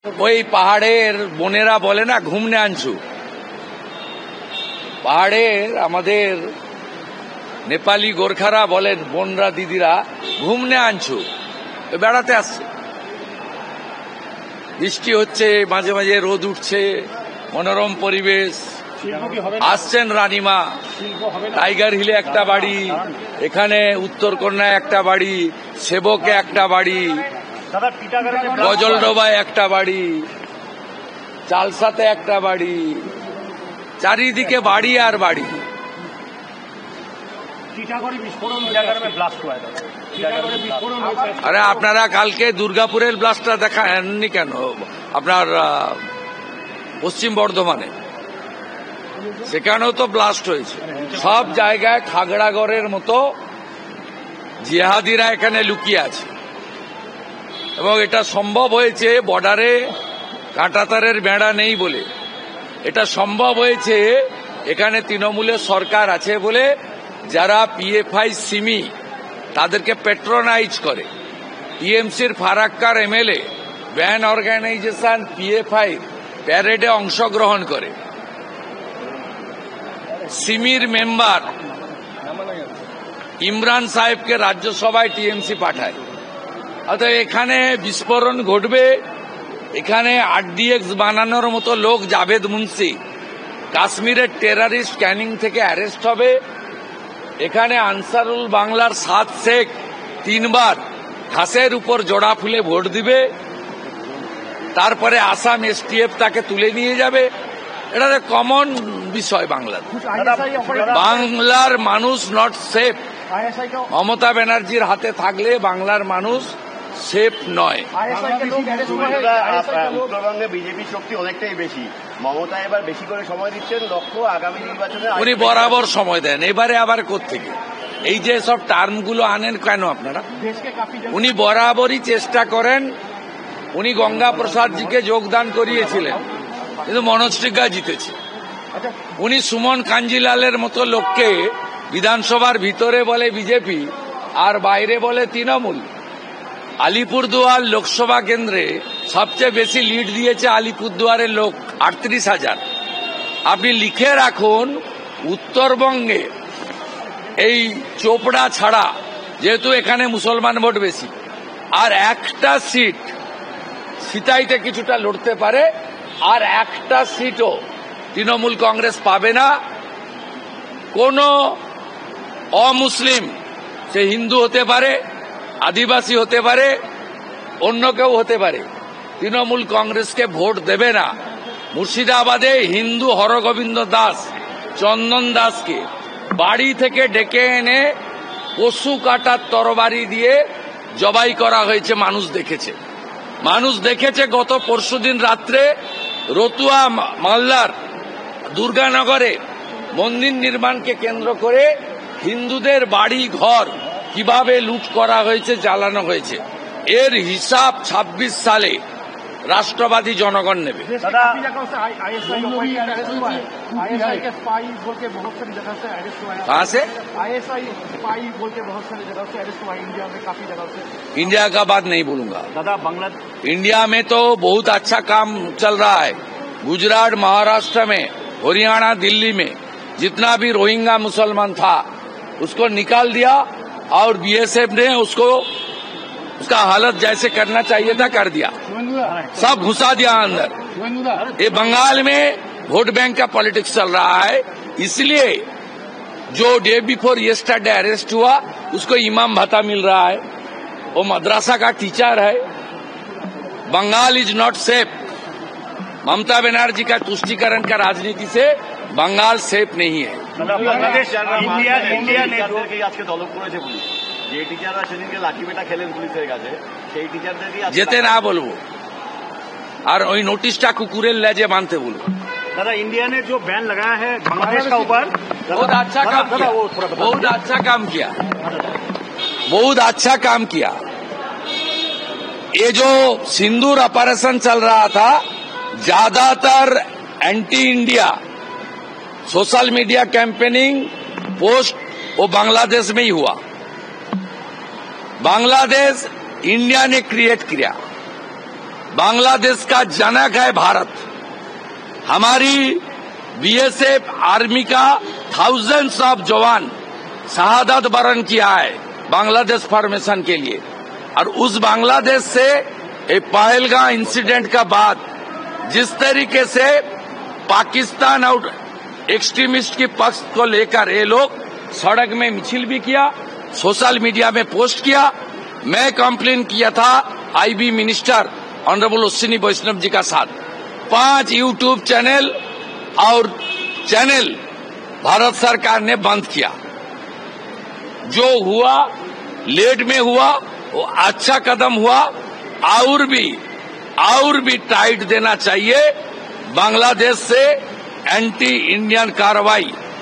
ওই পাহাড়ের বোনেরা বলে না ঘুমনে আনছু, পাহাড়ের আমাদের নেপালি গোর্খারা বলেন বোনরা দিদিরা ঘুমনে আনছু, বেড়াতে আসছে। বৃষ্টি হচ্ছে, মাঝে মাঝে রোদ উঠছে, মনোরম পরিবেশ। আসছেন রানীমা, টাইগার হিলে একটা বাড়ি, এখানে উত্তরকন্যায় একটা বাড়ি, সেবকে একটা বাড়ি, গজলডোবায় একটা বাড়ি, চালসাতে একটা বাড়ি, চারিদিকে বাড়ি আর বাড়ি। আরে আপনারা কালকে দুর্গাপুরের ব্লাস্টটা দেখাননি কেন? আপনার পশ্চিম বর্ধমানে সেখানেও তো ব্লাস্ট হয়েছে। সব জায়গায় খাগড়াগড়ের মতো জিহাদিরা এখানে লুকিয়ে আছে, এবং এটা সম্ভব হয়েছে বর্ডারে কাঁটাতারের বেড়া নেই বলে। এটা সম্ভব হয়েছে এখানে তৃণমূলের সরকার আছে বলে, যারা পিএফআই সিমি তাদেরকে পেট্রোনাইজ করে। টিএমসির ফারাক্কার এমএলএ ব্যান অর্গানাইজেশন পিএফআই প্যারেডে অংশগ্রহণ করে। সিমির মেম্বার ইমরান সাহেবকে রাজ্যসভায় টিএমসি পাঠায়। অর্থাৎ এখানে বিস্ফোরণ ঘটবে, এখানে আরডিএক্স বানানোর মতো লোক জাভেদ মুন্সি কাশ্মীরের টেরারিস্ট ক্যানিং থেকে অ্যারেস্ট হবে। এখানে আনসারুল বাংলার 7 শেখ 3 বার ঘাসের উপর জোড়া ফুলে ভোট দিবে, তারপরে আসাম এসটিএফ তাকে তুলে নিয়ে যাবে। এটা কমন বিষয় বাংলার। বাংলার মানুষ নট সেফ। মমতা ব্যানার্জির হাতে থাকলে বাংলার মানুষ সেফ নয়। উত্তরবঙ্গে বিজেপি শক্তি অনেকটাই বেশি, মমতা এবার বেশি করে সময় দিচ্ছেন, লক্ষ্য আগামী নির্বাচনে। উনি বরাবর সময় দেন, এবারে আবার কোত্থেকে এই যে সব টার্মগুলো আনেন কেন আপনারা? উনি বরাবরই চেষ্টা করেন। উনি গঙ্গা প্রসাদজিকে যোগদান করিয়েছিলেন, কিন্তু মনোজ টিগ্গা জিতেছে। উনি সুমন কাঞ্জিলালের মতো লোককে বিধানসভার ভিতরে বলে বিজেপি আর বাইরে বলে তৃণমূল। আলিপুরদুয়ার লোকসভা কেন্দ্রে সবচেয়ে বেশি লিড দিয়েছে আলিপুরদুয়ারের লোক, 38,000। আপনি লিখে রাখুন, উত্তরবঙ্গে এই চোপড়া ছাড়া, যেহেতু এখানে মুসলমান ভোট বেশি, আর একটা সিট সিতাইতে কিছুটা লড়তে পারে, আর একটা সিটও তৃণমূল কংগ্রেস পাবে না। কোন অমুসলিম, সে হিন্দু হতে পারে, আদিবাসী হতে পারে, অন্য কেউ হতে পারে, তৃণমূল কংগ্রেসকে ভোট দেবে না। মুর্শিদাবাদে হিন্দু হরগোবিন্দ দাস, চন্দন দাসকে বাড়ি থেকে ডেকে এনে পশু কাটার তরবারি দিয়ে জবাই করা হয়েছে। মানুষ দেখেছে গত পরশুদিন রাত্রে রতুয়া মালদার দুর্গানগরে মন্দির নির্মাণকে কেন্দ্র করে হিন্দুদের বাড়ি ঘর কিভাবে লুট করা হয়েছে, জ্বালানো হয়েছে। এর হিসাব 26 সালে রাষ্ট্রবাদী জনগণ নেবে। इंडिया का बात नहीं बोलूंगा। इंडिया में तो बहुत अच्छा काम चल रहा है। गुजरात, महाराष्ट्र में, हरियाणा, दिल्ली में जितना भी रोहिंग्या मुसलमान था उसको निकाल दिया, और बीएसएफ ने उसका हालत जैसे करना चाहिए था कर दिया, सब घुसा दिया अंदर। ये बंगाल में वोट बैंक का पॉलिटिक्स चल रहा है। इसलिए जो डे बिफोर यस्टरडे अरेस्ट हुआ उसको इमाम भत्ता मिल रहा है, वो मद्रासा का टीचर है। Bengal is not safe. Mamata Banerjee का तुष्टीकरण का राजनीति से बंगाल सेफ नहीं है। যেতে না বলবো, আর ওই নোটিশটা কুকুরের লেজে বাঁধতে বলবো। दादा, इंडिया ने जो बैन लगाया है बांग्लादेश का ऊपर, बहुत अच्छा काम किया, बहुत अच्छा काम किया। ये जो सिंदूर ऑपरेशन चल रहा था, ज्यादातर anti India social media campaigning post वो बांग्लादेश में ही हुआ। बांग्लादेश इंडिया ने क्रिएट किया। बांग्लादेश का जनक है भारत। हमारी बीएसएफ आर्मी का थाउजेंड्स ऑफ जवान शहादत वरण किया है बांग्लादेश फॉर्मेशन के लिए। और उस बांग्लादेश से एक पहलगाम इंसिडेंट का बाद जिस तरीके से पाकिस्तान और एक्सट्रीमिस्ट की पक्ष को लेकर ये लोग सड़क में मिছিল भी किया, सोशल मीडिया में पोस्ट किया। मैं कंप्लेन किया था आईबी मिनिस्टर ऑनरेबल अश्विनी वैष्णव जी का साथ। 5 यूट्यूब चैनल और चैनल भारत सरकार ने बंद किया। जो हुआ लेट में हुआ, वो अच्छा कदम हुआ। और भी टाइट देना चाहिए। बांग्लादेश से एंटी इंडियन कार्रवाई